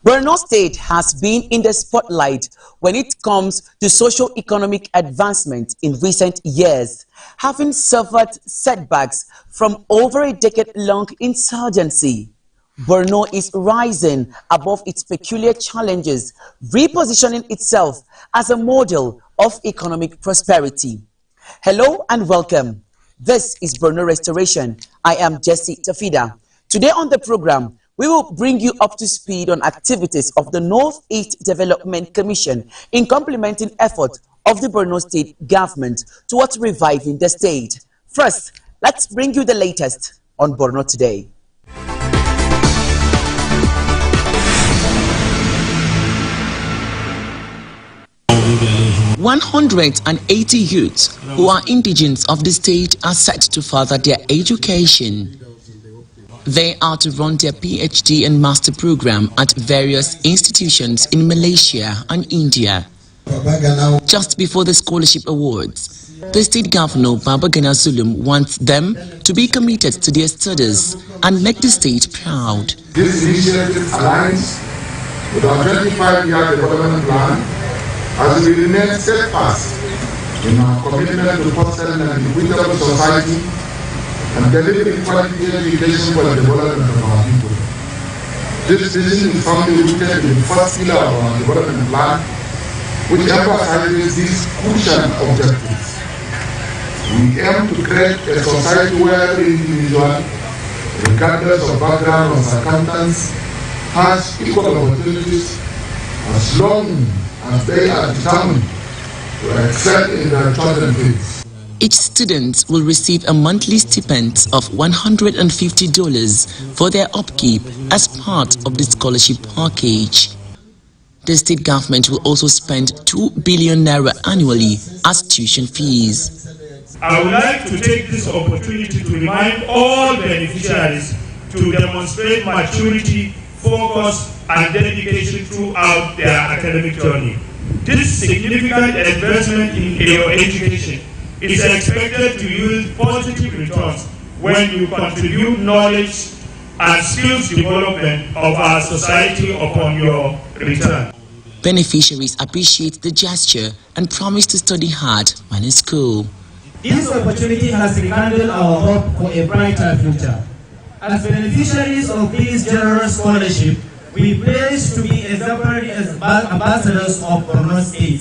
Borno State has been in the spotlight when it comes to socio-economic advancement in recent years, having suffered setbacks from over a decade-long insurgency. Borno is rising above its peculiar challenges, repositioning itself as a model of economic prosperity. Hello and welcome. This is Borno Restoration. I am Jesse Tafida. Today on the program, we will bring you up to speed on activities of the Northeast Development Commission in complementing efforts of the Borno State government towards reviving the state. First, let's bring you the latest on Borno today. 180 youths who are indigents of the state are set to further their education. They are to run their PhD and master program at various institutions in Malaysia and India. Just before the scholarship awards, the state governor Babagana Zulum wants them to be committed to their studies and make the state proud. This initiative aligns with our 25-year development plan as we remain steadfast in our commitment to fostering an equitable society and delivering quality education for the development of our people. This vision is firmly rooted in the first pillar of our development plan, which emphasizes these crucial objectives. We aim to create a society where every individual, regardless of background or circumstance, has equal opportunities as long as they are determined to excel in their chosen fields. Each student will receive a monthly stipend of $150 for their upkeep as part of the scholarship package. The state government will also spend 2 billion naira annually as tuition fees. I would like to take this opportunity to remind all beneficiaries to demonstrate maturity, focus, and dedication throughout their academic journey. This significant investment in your education is expected to yield positive returns when you contribute knowledge and skills development of our society upon your return. Beneficiaries appreciate the gesture and promise to study hard when in school. This opportunity has rekindled our hope for a brighter future. As beneficiaries of this generous scholarship, we pledge to be exemplary as ambassadors of Borno State.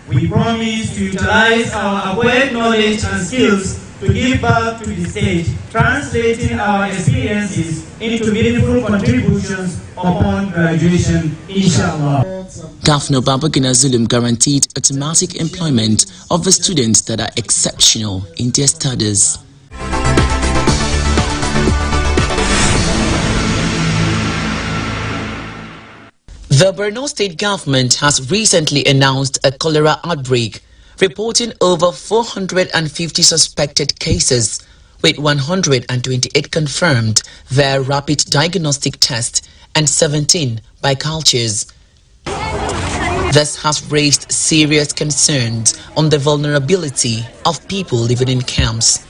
We promise to utilize our acquired knowledge and skills to give back to the state, translating our experiences into meaningful contributions upon graduation, inshallah. Governor Babagana Zulum guaranteed automatic employment of the students that are exceptional in their studies. The Borno State government has recently announced a cholera outbreak, reporting over 450 suspected cases, with 128 confirmed via rapid diagnostic test and 17 by cultures. This has raised serious concerns on the vulnerability of people living in camps.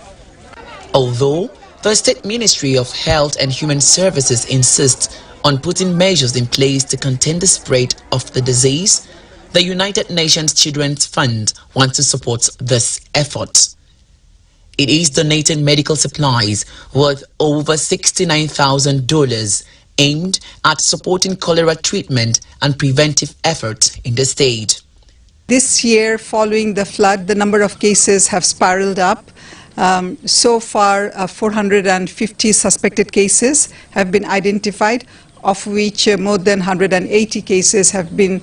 Although the State Ministry of Health and Human Services insists on putting measures in place to contain the spread of the disease, the United Nations Children's Fund wants to support this effort. It is donating medical supplies worth over $69,000 aimed at supporting cholera treatment and preventive efforts in the state. This year, following the flood, the number of cases have spiraled up. So far, 450 suspected cases have been identified, of which more than 180 cases have been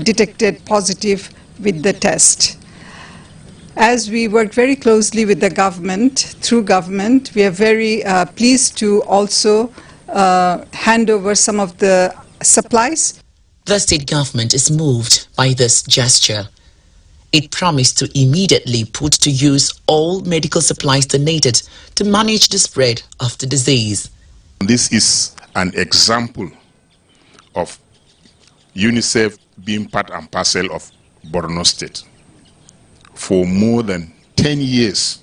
detected positive with the test. As we work very closely with the government, through government, we are very pleased to also hand over some of the supplies. The state government is moved by this gesture. It promised to immediately put to use all medical supplies donated to manage the spread of the disease. This is an example of UNICEF being part and parcel of Borno State. For more than 10 years,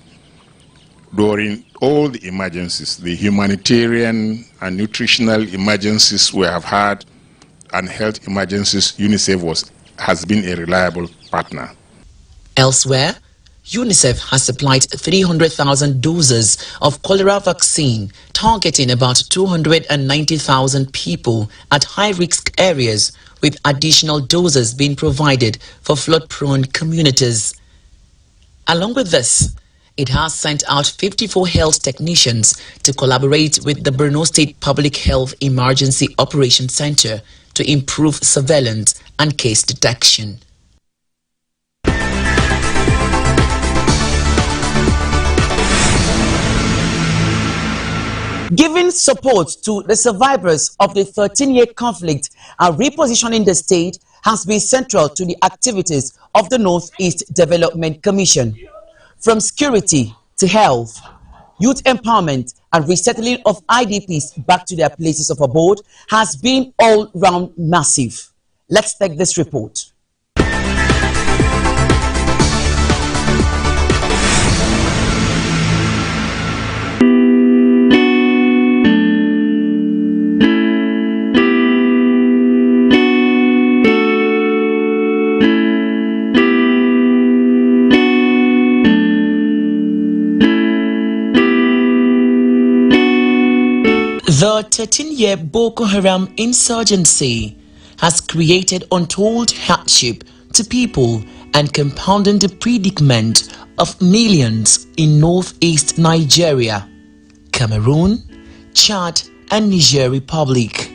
during all the emergencies, the humanitarian and nutritional emergencies we have had and health emergencies, UNICEF has been a reliable partner. Elsewhere, UNICEF has supplied 300,000 doses of cholera vaccine, targeting about 290,000 people at high-risk areas, with additional doses being provided for flood-prone communities. Along with this, it has sent out 54 health technicians to collaborate with the Borno State Public Health Emergency Operations Center to improve surveillance and case detection. Giving support to the survivors of the 13-year conflict and repositioning the state has been central to the activities of the Northeast Development Commission. From security to health, youth empowerment and resettling of IDPs back to their places of abode has been all-round massive. Let's take this report. The 13-year Boko Haram insurgency has created untold hardship to people and compounded the predicament of millions in northeast Nigeria, Cameroon, Chad, and Niger Republic.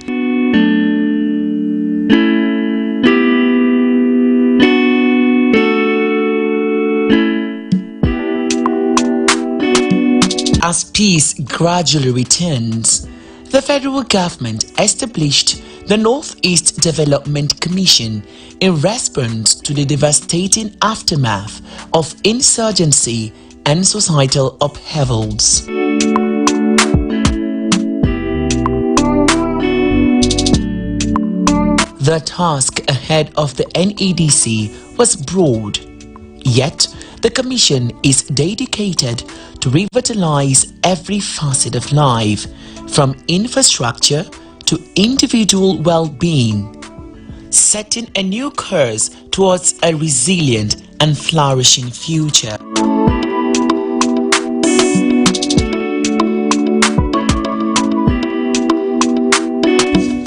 As peace gradually returns, the federal government established the Northeast Development Commission in response to the devastating aftermath of insurgency and societal upheavals. The task ahead of the NEDC was broad, yet the Commission is dedicated to revitalize every facet of life, from infrastructure to individual well-being, setting a new course towards a resilient and flourishing future.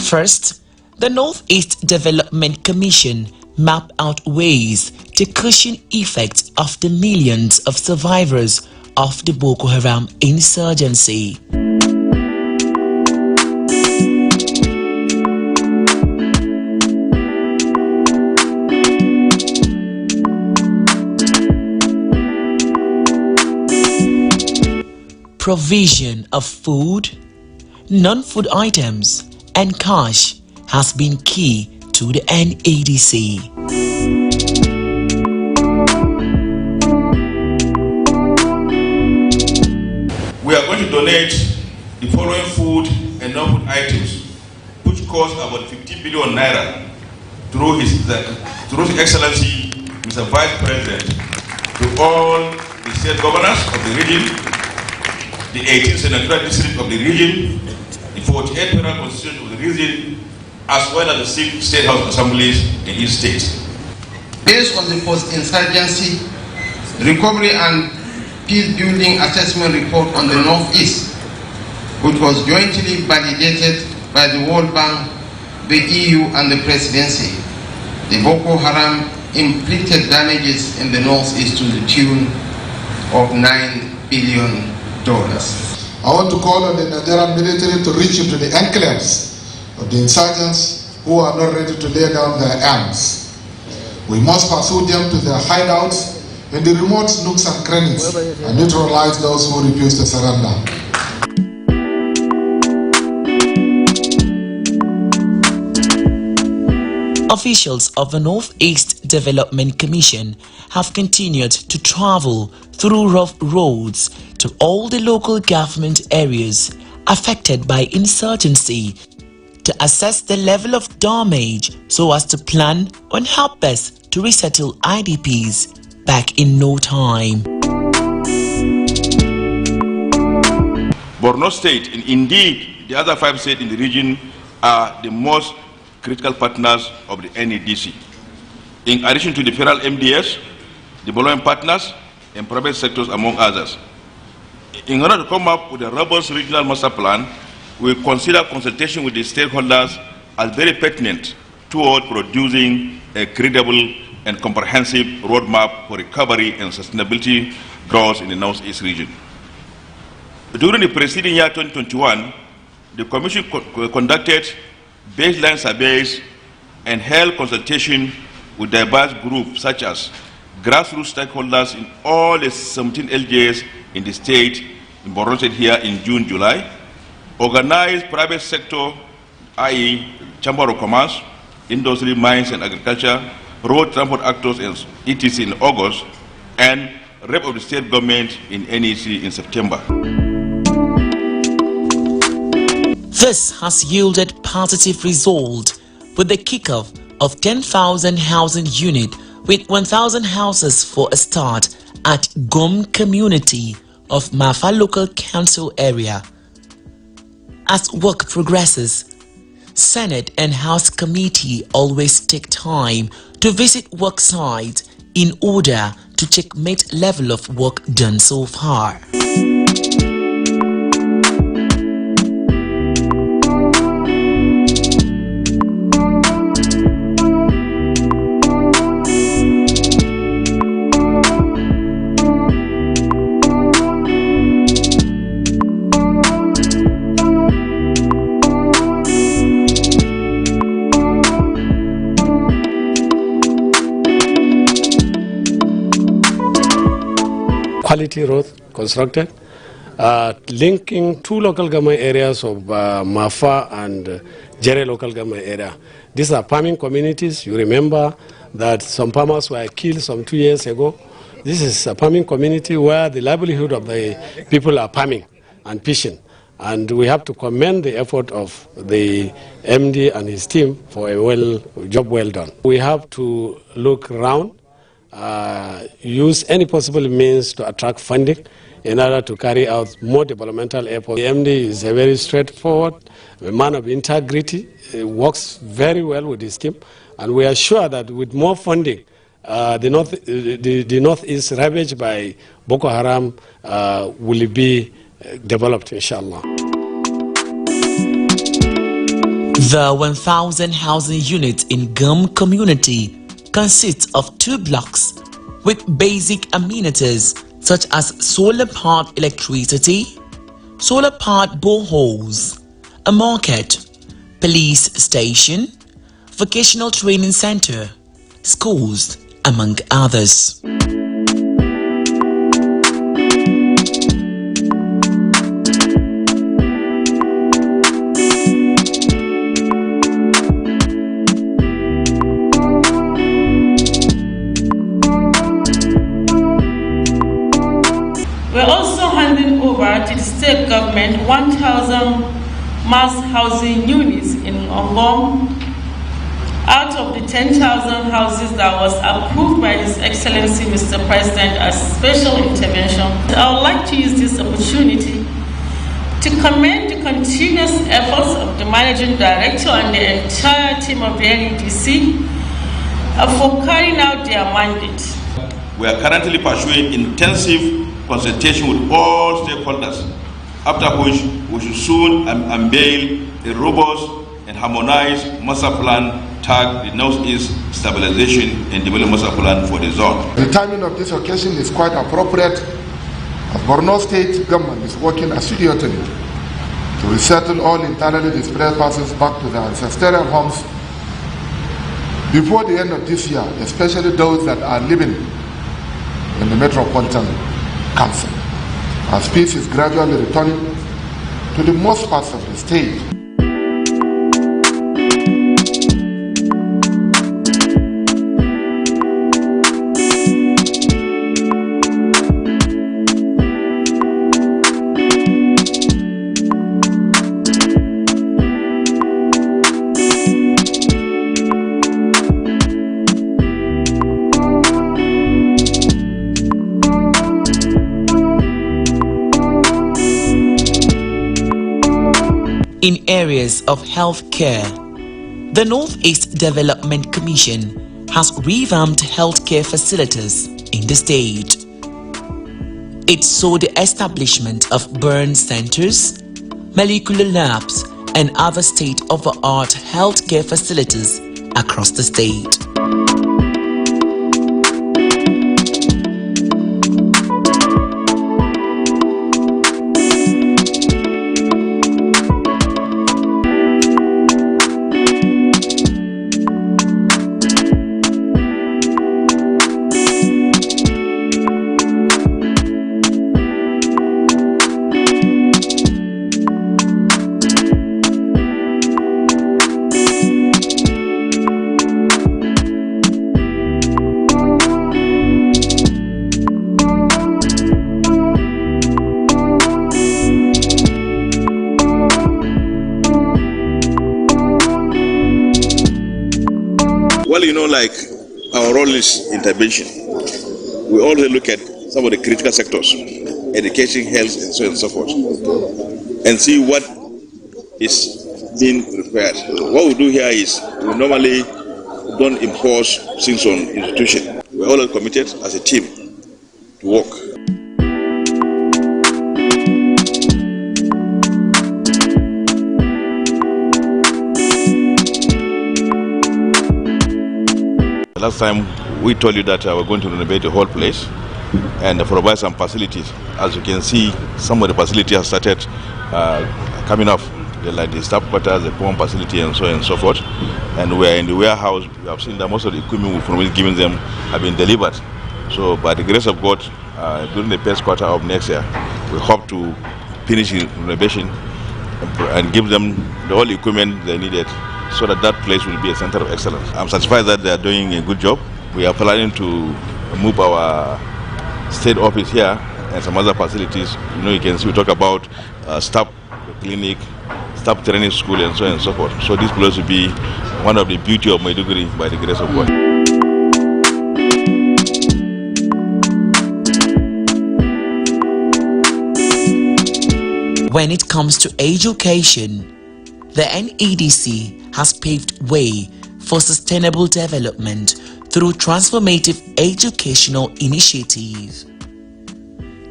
First, the Northeast Development Commission mapped out ways to cushion effects of the millions of survivors of the Boko Haram insurgency. Provision of food, non-food items, and cash has been key to the NEDC. We are going to donate the following food and non-food items, which cost about 50 billion naira, through His Excellency, Mr. Vice President, to all the state governors of the region, the 18th senatorial district of the region, the 48th federal constitution of the region, as well as the 6 state house assemblies in each state. Based on the post-insurgency recovery and peace-building assessment report on the Northeast, which was jointly validated by the World Bank, the EU, and the Presidency, the Boko Haram inflicted damages in the Northeast to the tune of $9 billion. I want to call on the Nigerian military to reach into the enclaves of the insurgents who are not ready to lay down their arms. We must pursue them to their hideouts in the remote nooks and crannies and neutralize those who refuse to surrender. Officials of the Northeast Development Commission have continued to travel through rough roads to all the local government areas affected by insurgency to assess the level of damage so as to plan on how best to resettle IDPs back in no time. Borno State, and indeed the other 5 states in the region, are the most critical partners of the NEDC. In addition to the federal MDS, development partners, and private sectors, among others. In order to come up with a robust regional master plan, we consider consultation with the stakeholders as very pertinent toward producing a credible and comprehensive roadmap for recovery and sustainability growth in the Northeast region. During the preceding year 2021, the Commission conducted baseline surveys and held consultation with diverse groups such as grassroots stakeholders in all the 17 LGAs in the state, in Borno State here in June, July, organized private sector, i.e. Chamber of Commerce, Industry, Mines and Agriculture, road transport actors and etc. in August, and rep of the state government in NEC in September. This has yielded positive result with the kickoff of 10,000 housing unit with 1,000 houses for a start at Gum community of Mafa local council area. As work progresses, Senate and House Committee always take time to visit work sites in order to checkmate level of work done so far. Quality road constructed, linking 2 local government areas of Mafa and Jere local government area. These are farming communities. You remember that some farmers were killed some 2 years ago. This is a farming community where the livelihood of the people are farming and fishing. And we have to commend the effort of the MD and his team for a job well done. We have to look around, use any possible means to attract funding in order to carry out more developmental efforts. The MD is a very straightforward, a man of integrity, works very well with his team, and we are sure that with more funding, the Northeast ravaged by Boko Haram will be developed, inshallah. The 1,000 housing units in Gum community consists of 2 blocks with basic amenities such as solar-powered electricity, solar-powered boreholes, a market, police station, vocational training center, schools, among others. We're also handing over to the state government 1,000 mass housing units in Ongom out of the 10,000 houses that was approved by His Excellency Mr. President as special intervention. I would like to use this opportunity to commend the continuous efforts of the Managing Director and the entire team of the NEDC for carrying out their mandate. We are currently pursuing intensive consultation with all stakeholders, after which we should soon unveil a robust and harmonized master plan tagged the Northeast Stabilization and Development Master Plan for the zone. The timing of this occasion is quite appropriate, as Borno State government is working assiduously to resettle all internally displaced persons back to their ancestral homes before the end of this year, especially those that are living in the metropolitan council, as peace is gradually returning to the most parts of the state. in areas of health care. The Northeast Development Commission has revamped healthcare facilities in the state. It saw the establishment of burn centers, molecular labs, and other state-of-the-art healthcare facilities across the state. Well, you know, like our role is intervention. We always look at some of the critical sectors, education, health, and so on and so forth, and see what is being required. What we do here is we normally don't impose things on institution. We're always committed as a team to work. Last time we told you that we're going to renovate the whole place and provide some facilities. As you can see, some of the facilities have started coming off, like the staff quarters, the pump facility, and so on and so forth. And we're in the warehouse. We have seen that most of the equipment we've promised giving them have been delivered. So by the grace of God, during the first quarter of next year, we hope to finish the renovation and give them the whole equipment they needed, so that that place will be a center of excellence. I'm satisfied that they are doing a good job. We are planning to move our state office here and some other facilities. You know, you can see we talk about staff clinic, staff training school, and so on and so forth. So this place will be one of the beauty of Maiduguri by the grace of God. When it comes to education, the NEDC has paved way for sustainable development through transformative educational initiatives.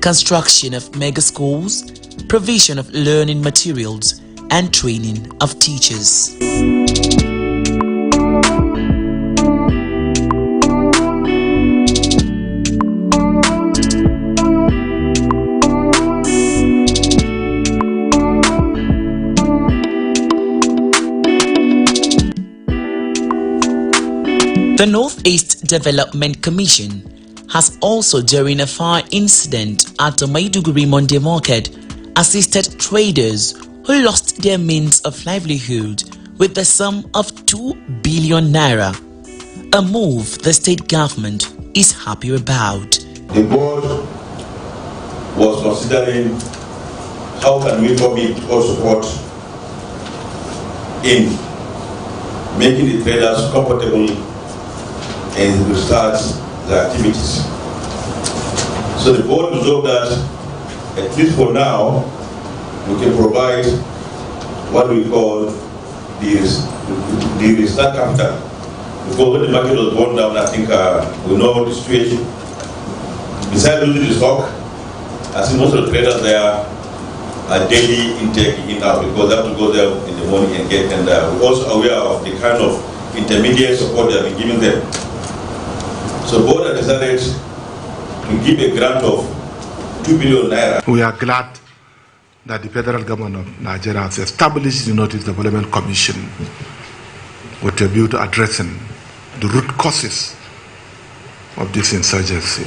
Construction of mega schools, provision of learning materials, and training of teachers. The Northeast Development Commission has also, during a fire incident at the Maiduguri Monday Market, assisted traders who lost their means of livelihood with the sum of 2 billion naira, a move the state government is happy about. The board was considering how can we commit or support in making the traders comfortable and restart the activities. So the board resolved that, at least for now, we can provide what we call the restart capital. Because when the market was born down, I think we know the situation. Besides losing the stock, I see most of the traders there are daily intake in out, because they have to go there in the morning and get, and we're also aware of the kind of intermediate support they have been giving them. So the board has decided to give a grant of 2 billion naira. We are glad that the federal government of Nigeria has established the Northeast Development Commission with a view to addressing the root causes of this insurgency,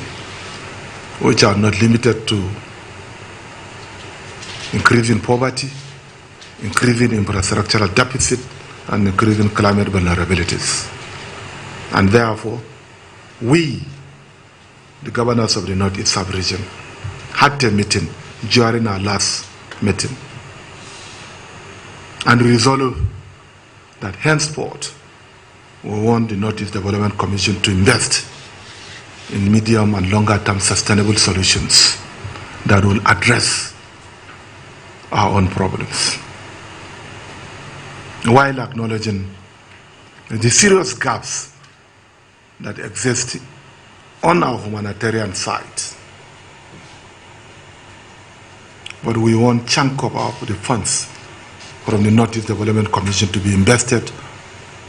which are not limited to increasing poverty, increasing infrastructural deficit, and increasing climate vulnerabilities. And therefore, we, the governors of the Northeast sub-region, had a meeting during our last meeting and resolved that henceforth we want the Northeast Development Commission to invest in medium and longer term sustainable solutions that will address our own problems. while acknowledging the serious gaps that exist on our humanitarian side. But we want a chunk of the funds from the Northeast Development Commission to be invested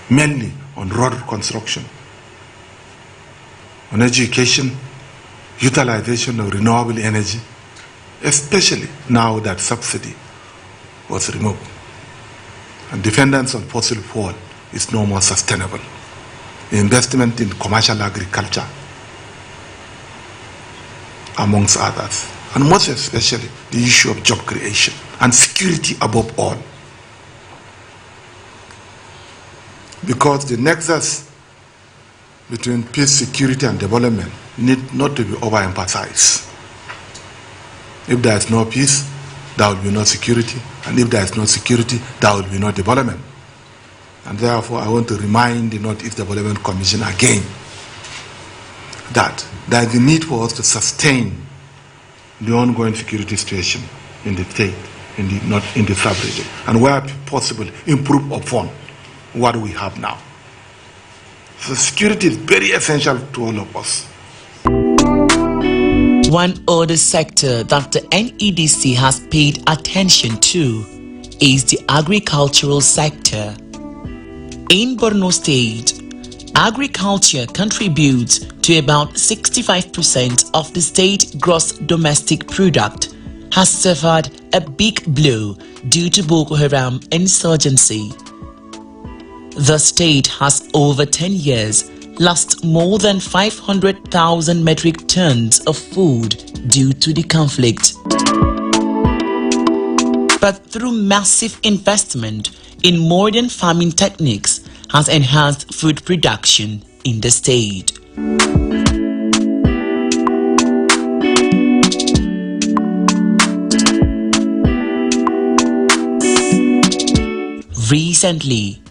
mainly on road construction, on education, utilization of renewable energy, especially now that subsidy was removed. And dependence on fossil fuel is no more sustainable. Investment in commercial agriculture, amongst others, and most especially the issue of job creation and security above all. Because the nexus between peace, security, and development need not to be overemphasized. If there is no peace, there will be no security, and if there is no security, there will be no development. And therefore, I want to remind the Northeast Development Commission again that there is a need for us to sustain the ongoing security situation in the state, in the sub-region, and where possible, improve upon what we have now. So security is very essential to all of us. One other sector that the NEDC has paid attention to is the agricultural sector. In Borno State, agriculture contributes to about 65% of the state gross domestic product, has suffered a big blow due to Boko Haram insurgency. The state has over 10 years lost more than 500,000 metric tons of food due to the conflict. But through massive investment in modern farming techniques has enhanced food production in the state. Recently,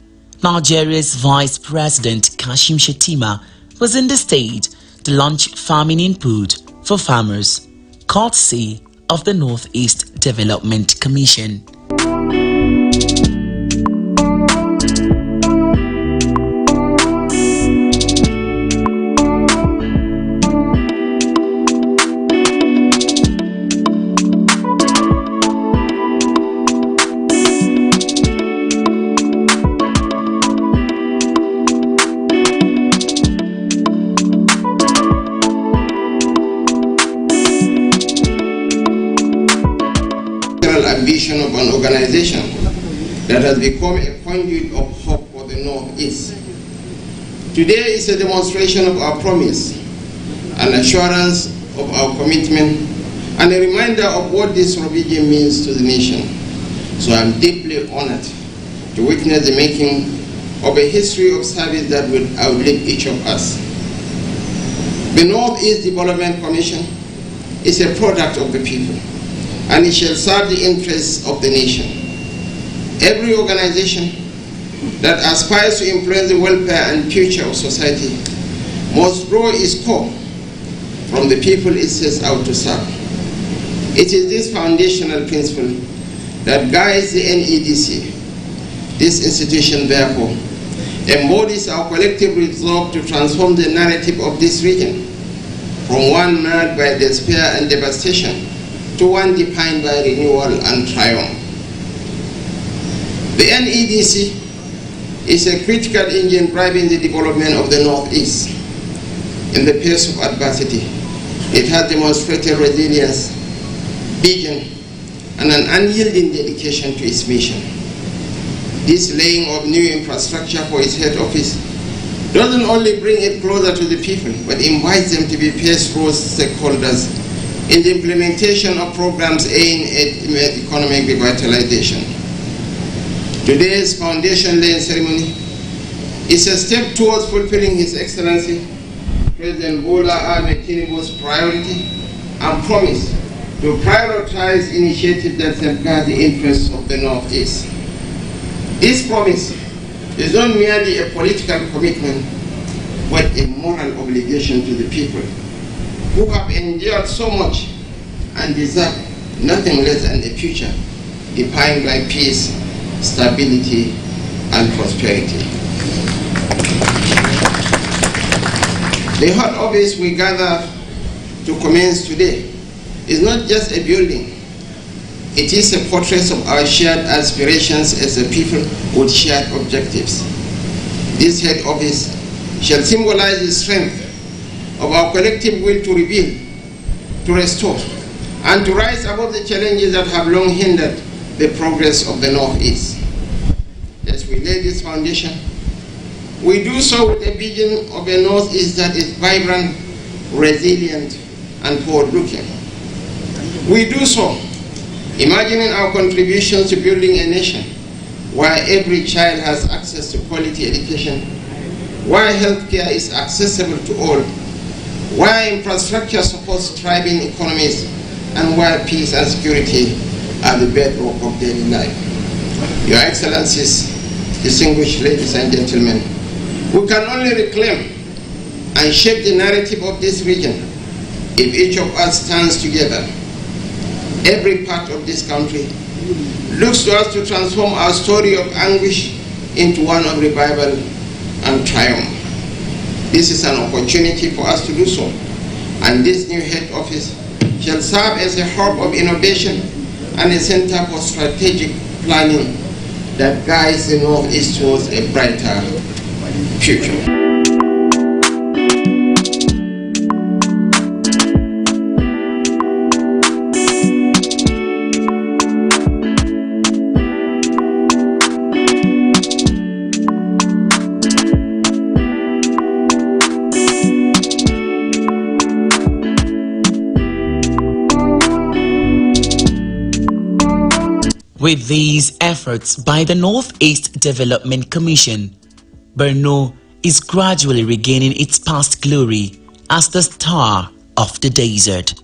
Nigeria's Vice President Kashim Shettima was in the state to launch farming input for farmers, courtesy of the Northeast Development Commission. Ambition of an organization that has become a conduit of hope for the Northeast. Today is a demonstration of our promise, an assurance of our commitment, and a reminder of what this region means to the nation. So I'm deeply honored to witness the making of a history of service that will outlive each of us. The Northeast Development Commission is a product of the people, and it shall serve the interests of the nation. Every organization that aspires to influence the welfare and future of society must draw its core from the people it sets out to serve. It is this foundational principle that guides the NEDC. This institution, therefore, embodies our collective resolve to transform the narrative of this region from one marred by despair and devastation to one defined by renewal and triumph. The NEDC is a critical engine driving the development of the Northeast. In the face of adversity, it has demonstrated resilience, vision, and an unyielding dedication to its mission. This laying of new infrastructure for its head office doesn't only bring it closer to the people, but invites them to be pass-through stakeholders in the implementation of programs aimed at economic revitalization. Today's foundation laying ceremony is a step towards fulfilling His Excellency President Bola Ahmed Tinubu's priority and promise to prioritize initiatives that safeguard the interests of the Northeast. This promise is not merely a political commitment, but a moral obligation to the people who have endured so much and deserve nothing less than a future defined by peace, stability, and prosperity. The heart office we gather to commence today is not just a building. It is a portrait of our shared aspirations as a people with shared objectives. This head office shall symbolize the strength of our collective will to rebuild, to restore, and to rise above the challenges that have long hindered the progress of the Northeast. As we lay this foundation, we do so with a vision of a Northeast that is vibrant, resilient, and forward-looking. We do so imagining our contributions to building a nation where every child has access to quality education, where healthcare is accessible to all, where infrastructure supports thriving economies, and where peace and security are the bedrock of daily life. Your Excellencies, distinguished ladies and gentlemen, we can only reclaim and shape the narrative of this region if each of us stands together. Every part of this country looks to us to transform our story of anguish into one of revival and triumph. This is an opportunity for us to do so, and this new head office shall serve as a hub of innovation and a center for strategic planning that guides the Northeast towards a brighter future. With these efforts by the Northeast Development Commission, Borno is gradually regaining its past glory as the star of the desert.